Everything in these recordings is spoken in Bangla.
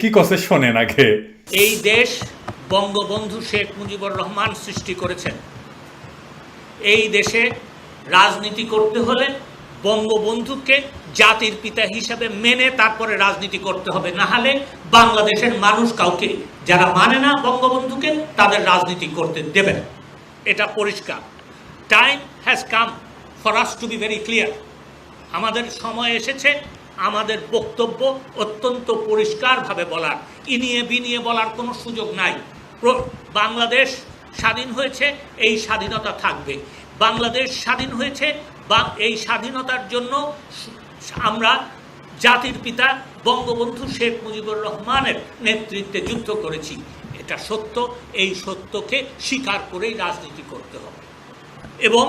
কি কথা শোনেন আগে। এই দেশ বঙ্গবন্ধু শেখ মুজিবুর রহমান সৃষ্টি করেছেন। এই দেশে রাজনীতি করতে হলে বঙ্গবন্ধুকে জাতির পিতা হিসাবে মেনে তারপরে রাজনীতি করতে হবে, না হলে বাংলাদেশের মানুষ কাউকে যারা মানে না বঙ্গবন্ধুকে তাদের রাজনীতি করতে দেবে না। এটা পরিষ্কার। Time has come for us to be very clear. আমাদের সময় এসেছে আমাদের বক্তব্য অত্যন্ত পরিষ্কারভাবে বলার, ইনিয়ে বিনিয়ে বলার কোনো সুযোগ নাই। বাংলাদেশ স্বাধীন হয়েছে, এই স্বাধীনতা থাকবে। বাংলাদেশ স্বাধীন হয়েছে বা এই স্বাধীনতার জন্য আমরা জাতির পিতা বঙ্গবন্ধু শেখ মুজিবুর রহমানের নেতৃত্বে যুদ্ধ করেছি। এটা সত্য। এই সত্যকে স্বীকার করেই রাজনীতি করতে হবে এবং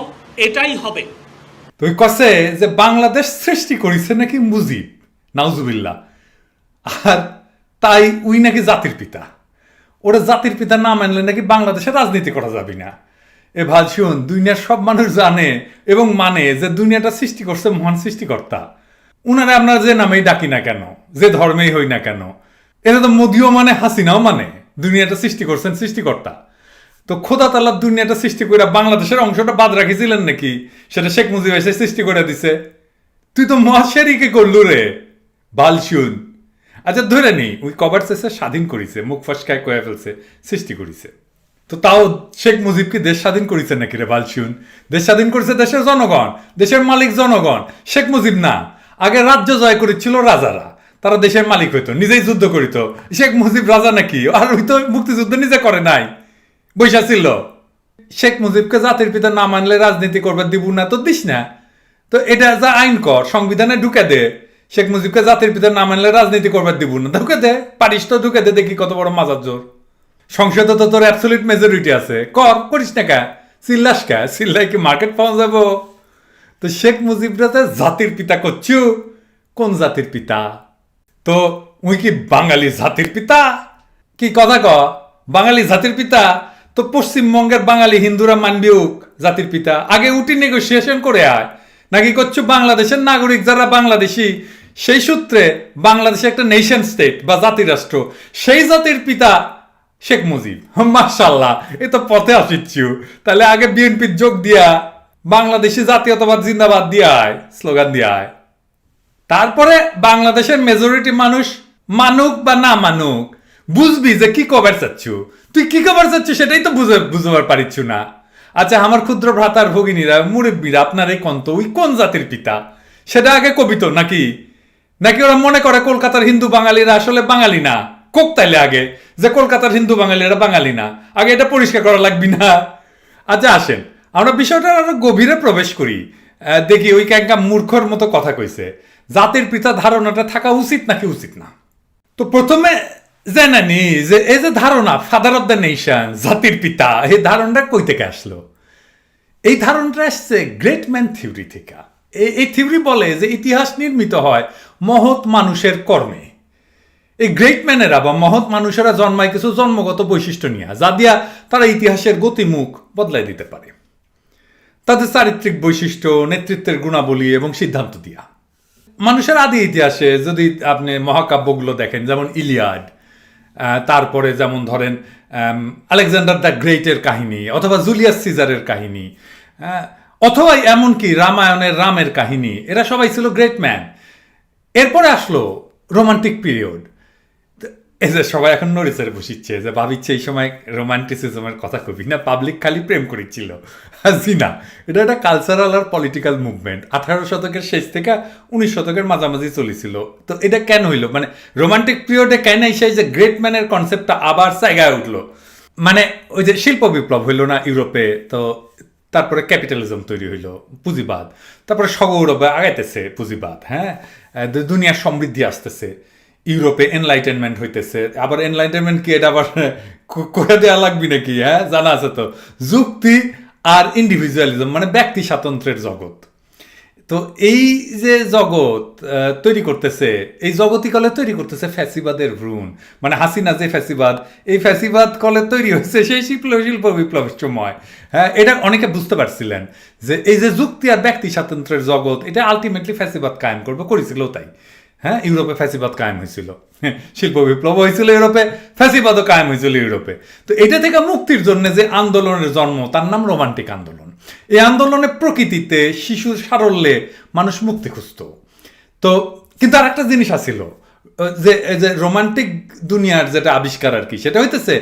এটাই হবে। তুই কসে যে বাংলাদেশ সৃষ্টি করেছে নাকি মুজিব, নাউজুবিল্লাহ, আর তাই উই নাকি জাতির পিতা। ওরা জাতির পিতা না মানলে নাকি বাংলাদেশে রাজনীতি করা যাবে না। এ ভাই শুন, দুনিয়ার সব মানুষ জানে এবং মানে যে দুনিয়াটা সৃষ্টি করছে মহান সৃষ্টিকর্তা। উনারা আপনারা যে নামেই ডাকি না কেন, যে ধর্মেই হই না কেন, এটা তো মোদিও মানে হাসিনাও মানে দুনিয়াটা সৃষ্টি করছেন সৃষ্টিকর্তা। তো খোদা তাআলা দুনিয়াটা সৃষ্টি করে বাংলাদেশের অংশটা বাদ রাখিছিলেন নাকি? সেটা শেখ মুজিব এসে সৃষ্টি করে দিছে। তুই তো মহাশেরিকে করলু রে বালশুন। আচ্ছা ধরে নি ওই কভার শেষে স্বাধীন করেছে, মুখ ফসকায় কয়ে ফেলছে, সৃষ্টি করেছে। তো তাও শেখ মুজিব কি দেশ স্বাধীন করেছে নাকি রে বালশুন? দেশ স্বাধীন করেছে দেশের জনগণ, দেশের মালিক জনগণ, শেখ মুজিব না। আগে রাজ্য জয় করেছিল রাজারা, তারা দেশের মালিক হইতো, নিজেই যুদ্ধ করিত। শেখ মুজিব রাজা নাকি? আর হইতো মুক্তিযুদ্ধ নিজে করে নাই, বৈশা ছিল। শেখ মুজিবকে জাতির পিতা না মানলে রাজনীতি করবার দিব না, তো দিস না। তো এটা যা আইন কর, সংবিধানে ঢুকে দে, শেখ মুজিবকে জাতির পিতা না মানলে রাজনীতি করবার দিব না, ঢুকে দে। পারিস তো ঢুকে দে, দেখি কত বড় মাজার জোর। সংসদে তো তোর অ্যাবসলিউট মেজরিটি আছে, কর। করিস না কা? চিল্লাস কা? চিল্লাই কি মার্কেট পাওয়া যাব? তো শেখ মুজিবরা জাতির পিতা করছু, কোন জাতির পিতা? তো উই কি বাঙালি জাতির পিতা? কি কথা ক? বাঙালি জাতির পিতা? তো পশ্চিমবঙ্গের বাঙালি হিন্দুরা মানবি উক জাতির পিতা? আগে উঠি নেগোসিয়েশন করে আয়। নাকি করছো বাংলাদেশের নাগরিক যারা বাংলাদেশি, সেই সূত্রে বাংলাদেশে একটা নেশন স্টেট বা জাতিরাষ্ট্র, সেই জাতির পিতা শেখ মুজিব। মাশাআল্লাহ, এ তো পথে আসিচ্ছু। তাহলে আগে বিএনপির যোগ দিয়া বাংলাদেশি জাতীয়তাবাদ জিন্দাবাদ দিয়ে আয়, স্লোগান দিয়ে আয়। তারপরে বাংলাদেশের মেজরিটি মানুষ মানুক বা না মানুক, বুঝবি যে কি কবার চাচ্ছু। তুই কি কবার চাচ্ছু সেটাই তো বুঝবার পারিচ্ছু না। আচ্ছা, আমার ক্ষুদ্র ভ্রাতার ভগিনীরা, মুরব্বীরা, আপনার এই কন্ত ওই কোন জাতির পিতা সেটা আগে কবিত নাকি? নাকি ওরা মনে করে কলকাতার হিন্দু বাঙালিরা আসলে বাঙালি না? কোক তাইলে আগে যে কলকাতার হিন্দু বাঙালিরা বাঙালি না, আগে এটা পরিষ্কার করা লাগবে না? আচ্ছা আসেন আমরা বিষয়টা আরো গভীরে প্রবেশ করি। দেখি ওই ক্যাঙ্কা মূর্খর মতো কথা কইছে, জাতির পিতা ধারণাটা থাকা উচিত নাকি উচিত না। তো প্রথমে জানানি যে এই যে ধারণা ফাদার অফ দ্য নেশন, জাতির পিতা, এই ধারণাটা কই থেকে আসলো? এই ধারণাটা আসছে গ্রেট ম্যান থিওরি থেকে। এই থিওরি বলে যে ইতিহাস নির্মিত হয় মহৎ মানুষের কর্মে। এই গ্রেট ম্যানেরা বা মহৎ মানুষেরা জন্মায় কিছু জন্মগত বৈশিষ্ট্য নিয়ে, যা দিয়া তারা ইতিহাসের গতিমুখ বদলাই দিতে পারে। তাদের চারিত্রিক বৈশিষ্ট্য, নেতৃত্বের গুণাবলী এবং সিদ্ধান্ত দিয়া। মানুষের আদি ইতিহাসে যদি আপনি মহাকাব্যগুলো দেখেন, যেমন ইলিয়াড, তারপরে যেমন ধরেন আলেকজান্ডার দ্য গ্রেটের কাহিনী, অথবা জুলিয়াস সিজারের কাহিনী, অথবা এমনকি রামায়ণের রামের কাহিনী, এরা সবাই ছিল গ্রেট ম্যান। এরপরে আসলো রোমান্টিক পিরিয়ড। এই যে সবাই এখন নড়িচড়ে বসিচ্ছে, যে ভাবিচ্ছে এই সময় রোমান্টিসিজমের কথা কবি না, পাবলিক খালি প্রেম করেছিল। জি না, এটা একটা কালচারাল আর পলিটিক্যাল মুভমেন্ট 18 শতকের শেষ থেকে 19 শতকের মাঝামাঝি চলেছিল। তো এটা কেন হইলো, মানে রোমান্টিক পিরিয়ডে কেন এসে যে গ্রেট ম্যানের কনসেপ্টটা আবার জায়গায় উঠলো? মানে ওই যে শিল্প বিপ্লব হইলো না ইউরোপে, তো তারপরে ক্যাপিটালিজম তৈরি হইলো, পুঁজিবাদ, তারপরে সগৌরবে আগাইতেছে পুঁজিবাদ, হ্যাঁ, দুনিয়ার সমৃদ্ধি আসতেছে, ইউরোপে এনলাইটেনমেন্ট হইতেছে। আবার এনলাইটেনমেন্ট কি, এটা আবার করে দেওয়া লাগবে নাকি? হ্যাঁ, জানা আছে তো, যুক্তি আর ইন্ডিভিজুয়ালিজম, মানে ব্যক্তি স্বাতন্ত্র্যের জগৎ। তো এই যে জগৎ তৈরি করতেছে, এই জগতই কলে তৈরি করতেছে ফ্যাসিবাদের ভ্রূণ। মানে হাসিনা যে ফ্যাসিবাদ, এই ফ্যাসিবাদ কলে তৈরি হয়েছে সেই শিল্প বিপ্লবের সময়। হ্যাঁ, এটা অনেকে বুঝতে পারছিলেন যে এই যে যুক্তি আর ব্যক্তি স্বাতন্ত্র্যের জগৎ, এটা আলটিমেটলি ফ্যাসিবাদ কায়েম করবে, করেছিল তাই। হ্যাঁ, ইউরোপে ফ্যাসিবাদ কায়েম হয়েছিল, শিল্প বিপ্লব হয়েছিল ইউরোপে, ফ্যাসিবাদও কায়েম হয়েছিল ইউরোপে। তো এটা থেকে মুক্তির জন্য যে আন্দোলনের জন্ম, তার নাম রোমান্টিক আন্দোলন। এই আন্দোলনের প্রকৃতিতে শিশুর সারল্যে মানুষ মুক্তি খুঁজত। তো কিন্তু আর একটা জিনিস আছিল, যে রোমান্টিক দুনিয়ার যেটা আবিষ্কার আর কি, সেটা হইতেছে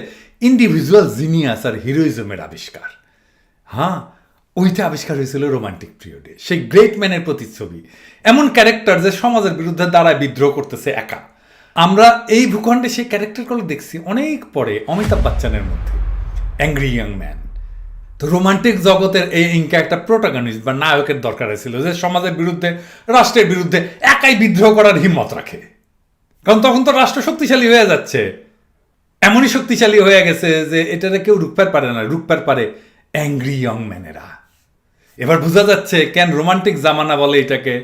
ইন্ডিভিজুয়াল জিনিয়াস আর হিরোইজমের আবিষ্কার। হ্যাঁ, ওইটা আবিষ্কার হয়েছিল রোমান্টিক পিরিয়ডে। সেই গ্রেট ম্যানের প্রতিচ্ছবি, এমন ক্যারেক্টার যে সমাজের বিরুদ্ধে দাঁড়ায় বিদ্রোহ করতেছে একা। আমরা এই ভূখণ্ডে সেই ক্যারেক্টারগুলো দেখছি অনেক পরে অমিতাভ বচ্চনের মধ্যে, অ্যাংরি ইয়াং ম্যান। তো রোমান্টিক জগতের এই ইনকা একটা প্রোটাগনিস্ট বা নায়কের দরকার ছিল, যে সমাজের বিরুদ্ধে, রাষ্ট্রের বিরুদ্ধে একাই বিদ্রোহ করার হিম্মত রাখে। কারণ তখন তো রাষ্ট্র শক্তিশালী হয়ে যাচ্ছে, এমনই শক্তিশালী হয়ে গেছে যে এটারে কেউ রুখতে পারে না, রুখতে পারে অ্যাংরি ইয়ং ম্যানেরা। এবার বোঝা যাচ্ছে কেন রোমান্টিক জামানা বলে এটাকে,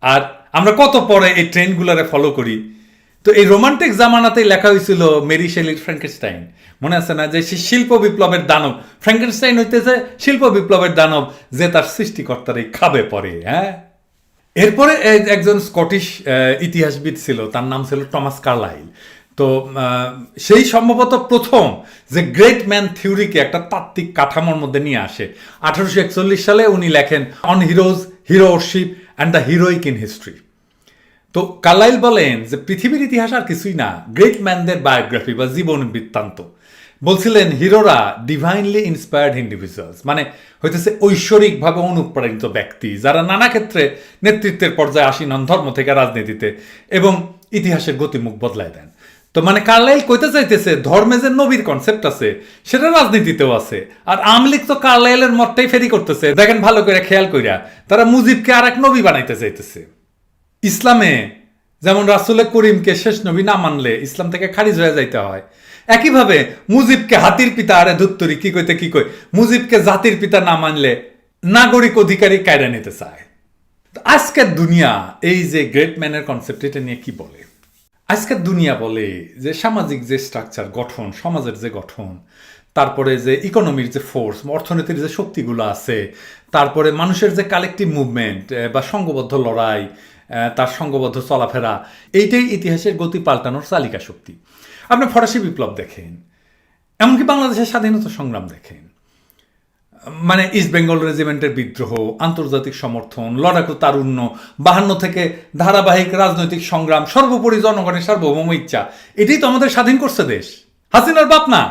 আর আমরা কত পরে এই ট্রেন্ডগুলোরে ফলো করি। তো এই রোমান্টিক জামানাতেই লেখা হয়েছিল মেরি শেলির ফ্র্যাঙ্কেনস্টাইন, মনে আছে না? যে সে শিল্প বিপ্লবের দানব, ফ্র্যাঙ্কেনস্টাইন হইতেছে শিল্প বিপ্লবের দানব, যে তার সৃষ্টিকর্তার এই খাবে পড়ে। হ্যাঁ, এরপরে একজন স্কটিশ ইতিহাসবিদ ছিল, তার নাম ছিল টমাস কার্লাইল। তো সেই সম্ভবত প্রথম যে গ্রেট ম্যান থিওরিকে একটা তাত্ত্বিক কাঠামোর মধ্যে নিয়ে আসে। 1841 সালে উনি লেখেন on heroes, heroship and the heroic in history. তো কার্লাইল বলেন যে পৃথিবীর ইতিহাস আর কিছুই না, গ্রেট ম্যানদের বায়োগ্রাফি বা জীবন বৃত্তান্ত। বলছিলেন হিরোরা ডিভাইনলি ইন্সপায়ার্ড ইন্ডিভিজুয়ালস, মানে হইতেছে ঐশ্বরিকভাবে অনুপ্রাণিত ব্যক্তি, যারা নানা ক্ষেত্রে নেতৃত্বের পর্যায়ে আসীন হন, ধর্ম থেকে রাজনীতিতে, এবং ইতিহাসের গতিমুখ বদলায় দেন। তো মানে কার্লাইল কইতে চাইতেছে ধর্মে যে নবীর কনসেপ্ট আছে সেটা রাজনীতিতেও আছে। আর আওয়ামী লীগ তো কার্লাইলের মতটাই ফেরি করতেছে। দেখেন ভালো করে খেয়াল কইরা, তারা মুজিবকে আর এক নবী বানাইতে চাইতেছে। ইসলামে যেমন রাসূলে করিমকে শেষ নবী না মানলে ইসলাম থেকে খারিজ হয়ে যাইতে হয়, একইভাবে মুজিবকে হাতির পিতা, আরে ধুত্তরি কি কইতে কি কই, মুজিবকে জাতির পিতা না মানলে নাগরিক অধিকারী কায়রা নিতে চায়। আজকের দুনিয়া এই যে গ্রেট ম্যানের কনসেপ্ট, এটা নিয়ে কি বলে? আজকের দুনিয়া বলে যে সামাজিক যে স্ট্রাকচার গঠন, সমাজের যে গঠন, তারপরে যে ইকোনমির যে ফোর্স, অর্থনীতির যে শক্তিগুলো আছে, তারপরে মানুষের যে কালেকটিভ মুভমেন্ট বা সংঘবদ্ধ লড়াই, তার সংঘবদ্ধ চলাফেরা, এইটাই ইতিহাসের গতি পাল্টানোর চালিকা শক্তি। আপনি ফরাসি বিপ্লব দেখেন, এমনকি বাংলাদেশের স্বাধীনতা সংগ্রাম দেখেন, মানে ইস্ট বেঙ্গল রেজিমেন্টের বিদ্রোহ, আন্তর্জাতিক সমর্থন, লড়াকু তারুণ্য, 52 থেকে ধারাবাহিক রাজনৈতিক সংগ্রাম, সর্বোপরি জনগণের সার্বভৌম ইচ্ছা, এটাই তো আমাদের স্বাধীন করছে দেশ। হাসিনার বাপ না?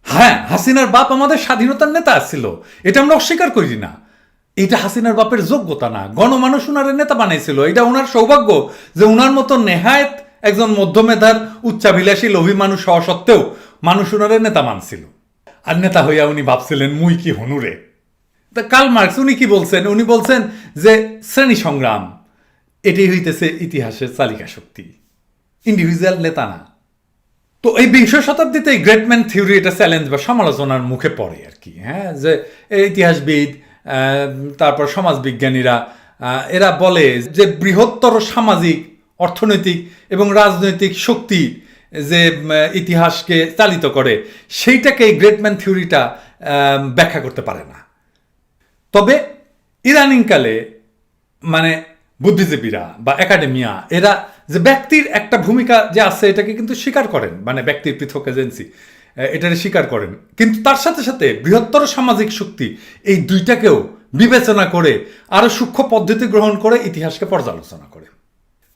হ্যাঁ, হাসিনার বাপ আমাদের স্বাধীনতার নেতা ছিল, এটা আমরা অস্বীকার করি না। এটা হাসিনার বাপের যোগ্যতা না, গণমানুষ উনারের নেতা বানাইছিল। এটা উনার সৌভাগ্য যে উনার মতো নেহায়েত একজন মধ্যমেধার উচ্চাভিলাষী লোভী মানুষ হওয়া সত্ত্বেও মানুষ উনারের নেতা মানছিল। আর নেতা হইয়া উনি ভাবছিলেন মুই কি হনুরে। তা কার্ল মার্কস উনি কি বলছেন? উনি বলছেন যে শ্রেণী সংগ্রাম এটাই হইতেছে ইতিহাসের চালিকা শক্তি, ইন্ডিভিজুয়াল নেতা না। তো এই 20 শতাব্দীতে এই গ্রেট ম্যান থিওরি এটা চ্যালেঞ্জ বা সমালোচনার মুখে পড়ে আর কি। হ্যাঁ, যে ইতিহাসবিদ, তারপর সমাজবিজ্ঞানীরা, এরা বলে যে বৃহত্তর সামাজিক, অর্থনৈতিক এবং রাজনৈতিক শক্তি যে ইতিহাসকে চালিত করে, সেইটাকে এই গ্রেট ম্যান থিওরিটা ব্যাখ্যা করতে পারে না। তবে ইদানিংকালে মানে বুদ্ধিজীবীরা বা একাডেমিয়া, এরা যে ব্যক্তির একটা ভূমিকা যে আছে এটাকে কিন্তু স্বীকার করেন, মানে ব্যক্তির পৃথক এজেন্সি, এটাকে স্বীকার করেন, কিন্তু তার সাথে সাথে বৃহত্তর সামাজিক শক্তি, এই দুইটাকেও বিবেচনা করে আরো সূক্ষ্ম পদ্ধতি গ্রহণ করে ইতিহাসকে পর্যালোচনা করে।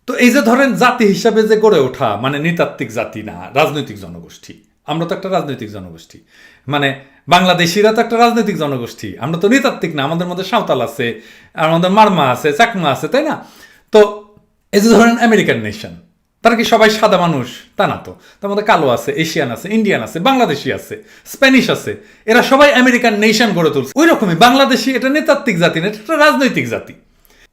তো এই যে ধরেন জাতি হিসাবে যে গড়ে ওঠা, মানে নৃতাত্ত্বিক জাতি না, রাজনৈতিক জনগোষ্ঠী। আমরা তো একটা রাজনৈতিক জনগোষ্ঠী, মানে বাংলাদেশিরা তো একটা রাজনৈতিক জনগোষ্ঠী। আমরা তো নৃতাত্ত্বিক না, আমাদের মধ্যে সাঁওতাল আছে, আমাদের মারমা আছে, চাকমা আছে, তাই না? তো এই যে ধরেন আমেরিকান নেশন, তারা কি সবাই সাদা মানুষ? তা না তো, তার মধ্যে কালো আছে, এশিয়ান আছে, ইন্ডিয়ান আছে, বাংলাদেশি আছে, স্প্যানিশ আছে, এরা সবাই আমেরিকান নেশন গড়ে তুলছে। ওই রকমই বাংলাদেশি এটা নৃতাত্ত্বিক জাতি না, এটা একটা রাজনৈতিক জাতি।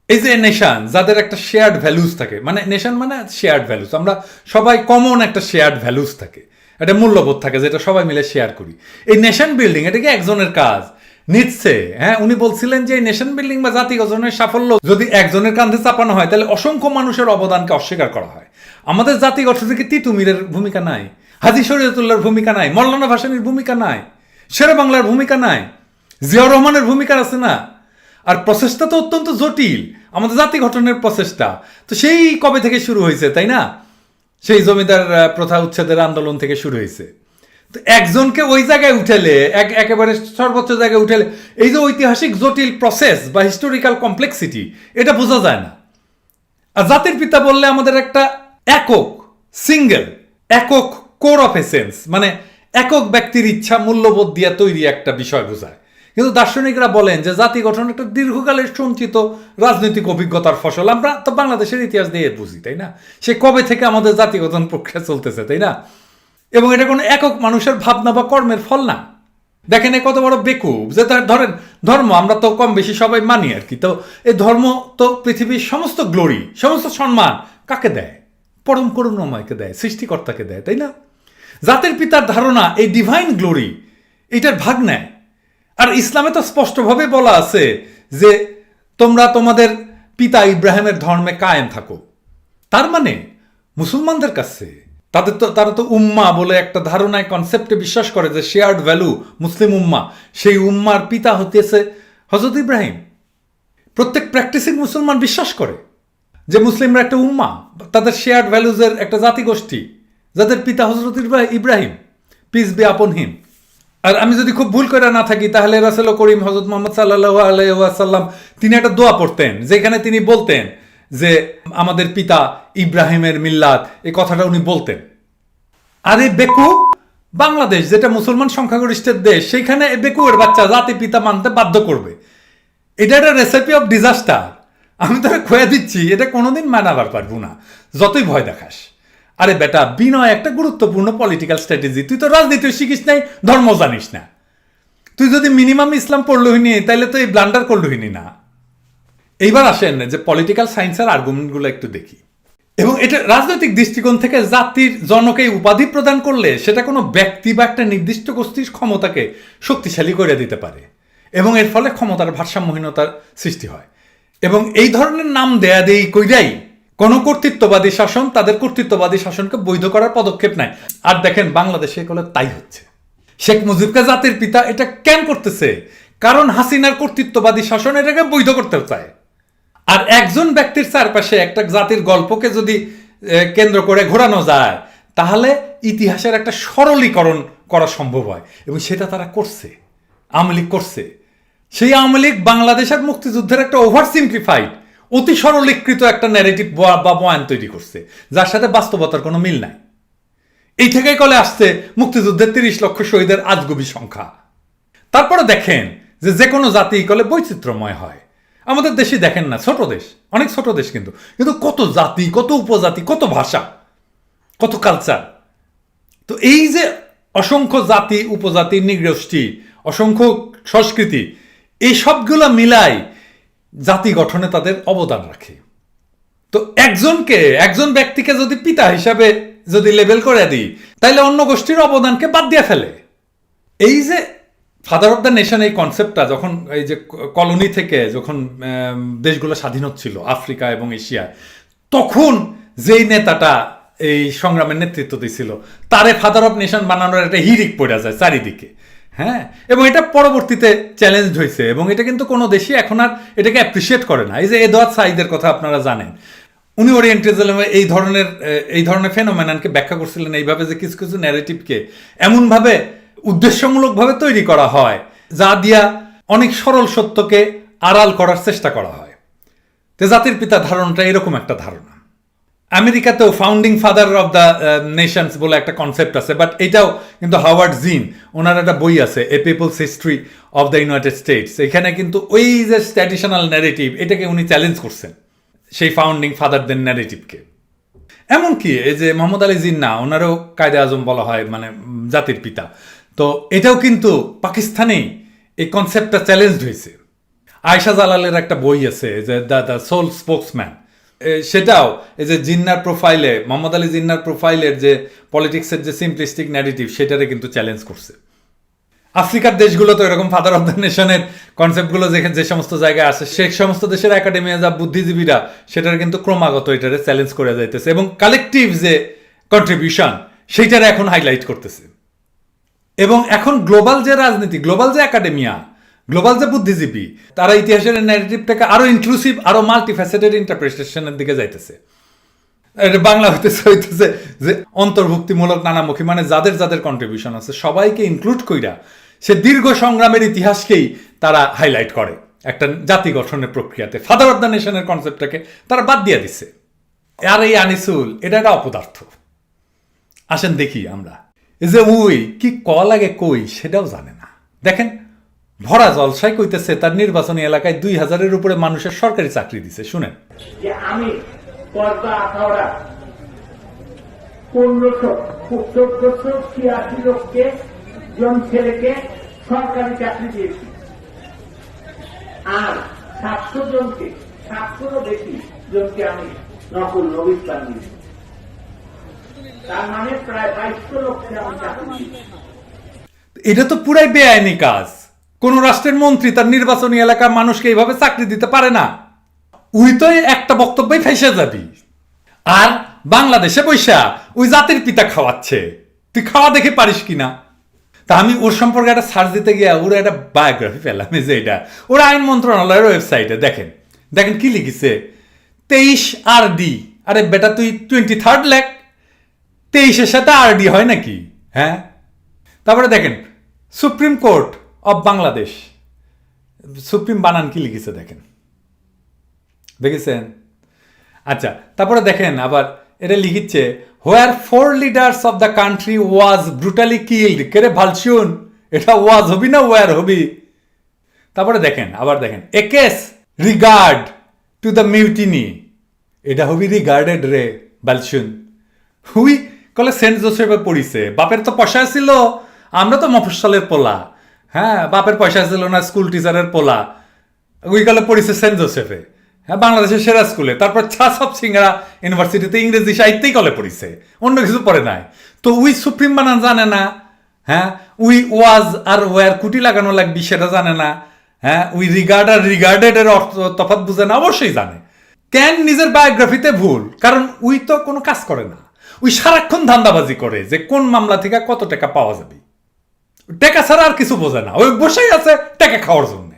এই যে নেশন, যাদের একটা শেয়ার্ড ভ্যালুস থাকে, মানে নেশন মানে শেয়ার্ড ভ্যালুস, আমরা সবাই কমন একটা শেয়ার্ড ভ্যালুস থাকে, একটা মূল্যবোধ থাকে যেটা সবাই মিলে শেয়ার করি। এই নেশন বিল্ডিং এটা কি একজনের কাজ? নিচ্ছে, হ্যাঁ, উনি বলছিলেন যে এই নেশন বিল্ডিং বা জাতি গঠনের সাফল্য যদি একজনের কাঁধে চাপানো হয় তাহলে অসংখ্য মানুষের অবদানকে অস্বীকার করা হয়। আমাদের জাতি গঠনে কি তিতুমিরের ভূমিকা নাই? হাজী শরীয়তুল্লাহর ভূমিকা নাই? মওলানা ভাসানীর ভূমিকা নাই? শেরে বাংলার ভূমিকা নাই? জিয়াউর রহমানের ভূমিকা আছে না? আর প্রসেসটা তো অত্যন্ত জটিল, আমাদের জাতি গঠনের প্রসেসটা তো সেই কবে থেকে শুরু হয়েছে, তাই না? সেই জমিদার প্রথা উচ্ছেদের আন্দোলন থেকে শুরু হয়েছে। তো একজনকে ওই জায়গায় উঠেলে, একেবারে সর্বোচ্চ জায়গায় উঠেলে এই যে ঐতিহাসিক জটিল প্রসেস বা হিস্টোরিক্যাল কমপ্লেক্সিটি, এটা বোঝা যায় না। আর জাতির পিতা বললে আমাদের একটা একক কোর অফ এসেন্স, মানে একক ব্যক্তির ইচ্ছা মূল্যবোধ দিয়ে তৈরি একটা বিষয় বোঝায়। কিন্তু দার্শনিকরা বলেন যে জাতি গঠন একটা দীর্ঘকালের সঞ্চিত রাজনৈতিক অভিজ্ঞতার ফসল। আমরা তো বাংলাদেশের ইতিহাস দিয়ে বুঝি, তাই না? সে কবে থেকে আমাদের জাতি গঠন প্রক্রিয়া চলতেছে, তাই না? এবং এটা কোনো একক মানুষের ভাবনা বা কর্মের ফল না। দেখেন কত বড় বেকুব যে ধরেন ধর্ম আমরা তো কম বেশি সবাই মানি আর কি। তো এই ধর্ম তো পৃথিবীর সমস্ত গ্লোরি, সমস্ত সম্মান কাকে দেয়? পরম করুণাময়কে দেয়, সৃষ্টিকর্তাকে দেয়, তাই না? জাতির পিতার ধারণা এই ডিভাইন গ্লোরি এটার ভাগ নেয়। আর ইসলামে তো স্পষ্টভাবে বলা আছে যে তোমরা তোমাদের পিতা ইব্রাহিমের ধর্মে কায়েম থাকো। তার মানে মুসলমানদের কাছে তারা তো উম্মা বলে একটা ধারণায় কনসেপ্টে বিশ্বাস করে যে শেয়ার্ড ভ্যালু মুসলিম উম্মা, সেই উম্মার পিতা হতেছে হজরত ইব্রাহিম। প্রত্যেক প্র্যাকটিসিং মুসলমান বিশ্বাস করে যে মুসলিমরা একটা উম্মা, তাদের শেয়ার্ড ভ্যালুজের একটা জাতিগোষ্ঠী যাদের পিতা হজরত ইব্রাহিম, পিস বি আপন হিম। আর আমি যদি খুব ভুল করে না থাকি তাহলে রাসূল করিম হযরত মুহাম্মদ সাল্লাল্লাহু আলাইহি ওয়াসাল্লাম তিনি একটা দোয়া পড়তেন, যেখানে তিনি বলতেন যে আমাদের পিতা ইব্রাহিমের মিল্লাত, এই কথাটা উনি বলতেন। আর এই বেকুব বাংলাদেশ, যেটা মুসলমান সংখ্যাগরিষ্ঠের দেশ, সেইখানে এই বেকুবের বাচ্চা জাতি পিতা মানতে বাধ্য করবে। এটা একটা রেসিপি অফ ডিজাস্টার। আমি তোরা খোয়া দিচ্ছি, এটা কোনোদিন মানাবার পারবো না, যতই ভয় দেখাস। আরে বেটা, বিনয় একটা গুরুত্বপূর্ণ পলিটিক্যাল স্ট্র্যাটেজি। তুই তো রাজনীতি শিখিস নাই, ধর্ম জানিস না। তুই যদি মিনিমাম ইসলাম পড়লহিনি তাইলে তো এই ব্লান্ডার করলহিনি না। এইবার আসেন যে পলিটিক্যাল সায়েন্সের আর্গুমেন্টগুলো একটু দেখি। এবং এটা রাজনৈতিক দৃষ্টিকোণ থেকে জাতির জনকে উপাধি প্রদান করলে সেটা কোনো ব্যক্তি বা একটা নির্দিষ্ট গোষ্ঠীর ক্ষমতাকে শক্তিশালী করে দিতে পারে এবং এর ফলে ক্ষমতার ভারসাম্যহীনতার সৃষ্টি হয়। এবং এই ধরনের নাম দেয়া দেই কইরাই কোন কর্তৃত্ববাদী শাসন তাদের কর্তৃত্ববাদী শাসনকে বৈধ করার পদক্ষেপ নেয়। আর দেখেন বাংলাদেশে এগুলো তাই হচ্ছে। শেখ মুজিবকে জাতির পিতা এটা কেন করতেছে? কারণ হাসিনার কর্তৃত্ববাদী শাসন এটাকে বৈধ করতে চায়। আর একজন ব্যক্তির চারপাশে একটা জাতির গল্পকে যদি কেন্দ্র করে ঘোরানো যায় তাহলে ইতিহাসের একটা সরলীকরণ করা সম্ভব হয়, এবং সেটা তারা করছে, আওয়ামী লীগ করছে। সেই আওয়ামী লীগ বাংলাদেশের মুক্তিযুদ্ধের একটা ওভার সিম্পলিফাইড, অতি সরলীকৃত একটা ন্যারেটিভ বা বয়ান তৈরি করছে, যার সাথে বাস্তবতার কোনো মিল নাই। এই থেকেই কলে আসছে মুক্তিযুদ্ধের 30 লক্ষ শহীদের আজগুবি সংখ্যা। তারপরে দেখেন যে কোনো জাতি কলে বৈচিত্র্যময় হয়। আমাদের দেশে দেখেন না, ছোট দেশ, অনেক ছোট দেশ, কিন্তু কত জাতি, কত উপজাতি, কত ভাষা, কত কালচার। তো এই যে অসংখ্য জাতি, উপজাতি, নৃগোষ্ঠী, অসংখ্য সংস্কৃতি, এই সবগুলো মিলাই জাতি গঠনে তাদের অবদান রাখে। তো একজন ব্যক্তিকে যদি পিতা হিসাবে যদি লেবেল করে দিই তাহলে অন্য গোষ্ঠীর অবদানকে বাদ দিয়ে ফেলে। এই যে ফাদার অফ দ্য নেশন এই কনসেপ্টটা যখন এই যে কলোনি থেকে যখন দেশগুলো স্বাধীন হচ্ছিল আফ্রিকা এবং এশিয়ায়, তখন যেই নেতাটা এই সংগ্রামের নেতৃত্ব দিছিল তারে ফাদার অফ নেশন বানানোর একটা হিড়িক পড়ে যায় চারিদিকে। হ্যাঁ, এবং এটা পরবর্তীতে চ্যালেঞ্জ হয়েছে, এবং এটা কিন্তু কোনো দেশই এখন আর এটাকে অ্যাপ্রিসিয়েট করে না। এই যে এদওয়ার্ড সাইদের কথা আপনারা জানেন, উনি ওরিয়েন্টালিজমে এই ধরনের ফেনোমেননকে ব্যাখ্যা করছিলেন এইভাবে যে কিছু কিছু ন্যারেটিভকে এমনভাবে উদ্দেশ্যমূলকভাবে তৈরি করা হয় যা দিয়া অনেক সরল সত্যকে আড়াল করার চেষ্টা করা হয়। তো জাতির পিতা ধারণাটা এরকম একটা ধারণা। আমেরিকাতেও founding father of the nations বলে একটা কনসেপ্ট আছে, বাট এটাও কিন্তু হাওয়ার্ড জিন, ওনার একটা বই আছে a people's history of the United States. এখানে কিন্তু ওই যে ট্র্যাডিশনাল ন্যারেটিভ এটাকে উনি চ্যালেঞ্জ করছেন, সেই ফাউন্ডিং ফাদারদের ন্যারেটিভকে। এমনকি এই যে মোহাম্মদ আলী জিন্নাহ, ওনারও কায়দে আজম বলা হয়, মানে জাতির পিতা। তো এটাও কিন্তু পাকিস্তানেই এই কনসেপ্টটা চ্যালেঞ্জ হয়েছে। আয়েশা জালালের একটা বই আছে যে দ্য সোল স্পোক্সম্যান, সেটাও এই যে জিন্নার প্রোফাইলে, মোহাম্মদ আলী জিন্নার প্রোফাইলের যে পলিটিক্সের যে সিম্পলিস্টিক ন্যারেটিভ সেটারে কিন্তু চ্যালেঞ্জ করছে। আফ্রিকার দেশগুলো তো এরকম ফাদার অফ দ্য নেশনের কনসেপ্টগুলো যে সমস্ত জায়গায় আসে, সে সমস্ত দেশের একাডেমিয়া যা বুদ্ধিজীবীরা সেটার কিন্তু ক্রমাগত এটারে চ্যালেঞ্জ করে যাইতেছে, এবং কালেকটিভ যে কন্ট্রিবিউশন সেইটারে এখন হাইলাইট করতেছে। এবং এখন গ্লোবাল যে রাজনীতি, গ্লোবাল যে একাডেমিয়া, গ্লোবাল যে বুদ্ধিজীবী তারা ইতিহাসের ন্যারেটিভটাকে আরো ইনক্লুসিভ আরো মাল্টিফ্যাসেটেড ইন্টারপ্রিটেশনের দিকে যাইতেছে। এটা বাংলা হইতেছে যে অন্তর্ভুক্তিমূলক নানামুখী, মানে যাদের যাদের কন্ট্রিবিউশন আছে সবাইকে ইনক্লুড কইরা সে দীর্ঘ সংগ্রামের ইতিহাসকেই তারা হাইলাইট করে একটা জাতি গঠনের প্রক্রিয়াতে। ফাদার অফ দ্য নেশনের কনসেপ্টটাকে তারা বাদ দিয়ে দিচ্ছে। আর এই আনিসুল এটা একটা অপদার্থ। আসেন দেখি আমরা এই যে উই কি লাগে কই সেটাও জানে না। দেখেন ভরা জলসায় কইতেছে তার নির্বাচনী এলাকায় 2000-এর উপরে মানুষের সরকারি চাকরি দিছে। শুনেন, যে আমি পর্দা আখাওড়া 1586 লোককে জন ছেলেকে সরকারি চাকরি দিয়েছি, আর 700 জনকে 700 বেশি জনকে আমি নকল নবীন দিয়েছি। তার মানে প্রায় 2200 লোককে আমি চাকরি দিয়েছি। এটা তো পুরাই বেআইনি কাজ। কোন রাষ্ট্রের মন্ত্রী তার নির্বাচনী এলাকার মানুষকে এইভাবে চাকরি দিতে পারে না। উই তো একটা বক্তব্যই ফেসে যাবি। আর বাংলাদেশে বৈশা ওই জাতির পিতা খাওয়াচ্ছে, তুই খাওয়া দেখে পারিস কিনা। তা আমি ওর সম্পর্কে একটা সার্চ দিতে গিয়া ওরা একটা বায়োগ্রাফি পেলাম, যে এটা ওরা আইন মন্ত্রণালয়ের ওয়েবসাইটে। দেখেন দেখেন কি লিখিছে, 23 RD। আরে বেটা তুই 23rd লেখ, 23-এর সাথে RD হয় নাকি? হ্যাঁ। তারপরে দেখেন supreme court of Bangladesh, supreme বানান কি লিখেছে দেখেন, দেখেছেন? আচ্ছা, তারপরে দেখেন আবার এটা লিখিচ্ছে হোয়ার 4 leaders of the country was brutally killed. কেরে ভালশুন, এটা ওয়াজ হবি না ওয়ার হবি? তারপরে দেখেন আবার দেখেন a case regard to the mutiny, এটা হবি রিগার্ডেড রে বালশুন। হুই কলে সেন্ট জোসেফে পড়িছে, বাপের তো পয়সা ছিল, আমরা তো মফস্বলের পোলা। হ্যাঁ, বাপের পয়সা ছিল না, স্কুল টিচারের পোলা। ওই কালে পড়িছে সেন্ট জোসেফে, হ্যাঁ, বাংলাদেশের সেরা স্কুলে। তারপর ছাসব সিঙ্গারা ইউনিভার্সিটিতে ইংরেজি সাহিত্যেই কলে পড়িছে, অন্য কিছু পড়ে নাই। তো উই সুপ্রিম বানান জানে না। হ্যাঁ, উই ওয়াজ আর ওয়ার কুটি লাগানো লাগবি সেটা জানে না। হ্যাঁ, উই রিগার্ড আর রিগার্ডেড এর অর্থ তফাৎ বুঝে না, অবশ্যই জানে। কেন নিজের বায়োগ্রাফিতে ভুল? কারণ উই তো কোনো কাজ করে না, উই সারাক্ষণ ধান্দাবাজি করে যে কোন মামলা থেকে কত টাকা পাওয়া যাবে। টাকা ছাড়া আর কিছু বোঝে না, ওই বসেই আছে টাকা খাওয়ার জন্য।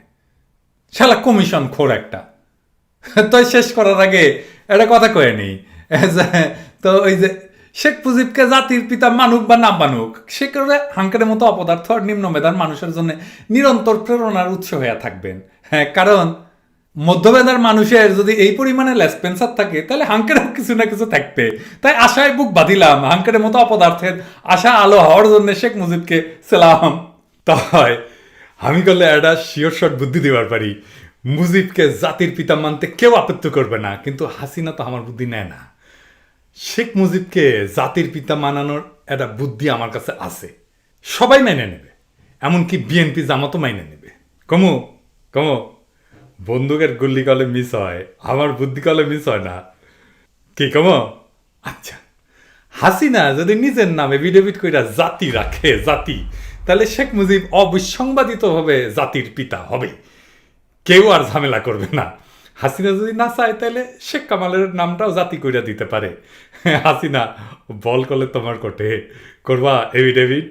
শালা কমিশন খোর একটা। তো শেষ করার আগে একটা কথা কয়ে নেই, তো ওই যে শেখ মুজিবকে জাতির পিতা মানুক বা না মানুক, সে করে হাঙ্কের মতো অপদার্থ আর নিম্ন মেধার মানুষের জন্য নিরন্তর প্রেরণার উৎস হয়ে থাকবেন। হ্যাঁ, কারণ মধ্যমেধার মানুষের যদি এই পরিমাণে লেসপেন্সার থাকে তাহলে হাঙ্কেরও কিছু না কিছু থাকবে। তাই আশায় বুক বাঁধিলাম হাঙ্কের মতো অপদার্থের আশা আলো হওয়ার জন্য শেখ মুজিবকে সালাম। তাই আমি করলে একটা শিওর শট বুদ্ধি দেওয়ার পারি, মুজিবকে জাতির পিতা মানতে কেউ আপত্তি করবে না, কিন্তু হাসিনা তো আমার বুদ্ধি নেয় না। শেখ মুজিবকে জাতির পিতা মানানোর একটা বুদ্ধি আমার কাছে আছে, সবাই মেনে নেবে, এমনকি বিএনপি জামাতও মেনে নেবে। কমু কমু বন্দুকের গুল্লি কলে মিস হয়, আমার বুদ্ধি কলে মিস হয় না, কি কমো? আচ্ছা, হাসিনা যদি নিজের নামে এফিডেভিট কইরা জাতি রাখে, জাতি, তাহলে শেখ মুজিব অবিসংবাদিতভাবে জাতির পিতা হবে, কেউ আর ঝামেলা করবে না। হাসিনা যদি না চায় তাহলে শেখ কামালের নামটাও জাতি কইরা দিতে পারে। হাসিনা বল করলে তোমার কোটে করবা এফিডেভিট।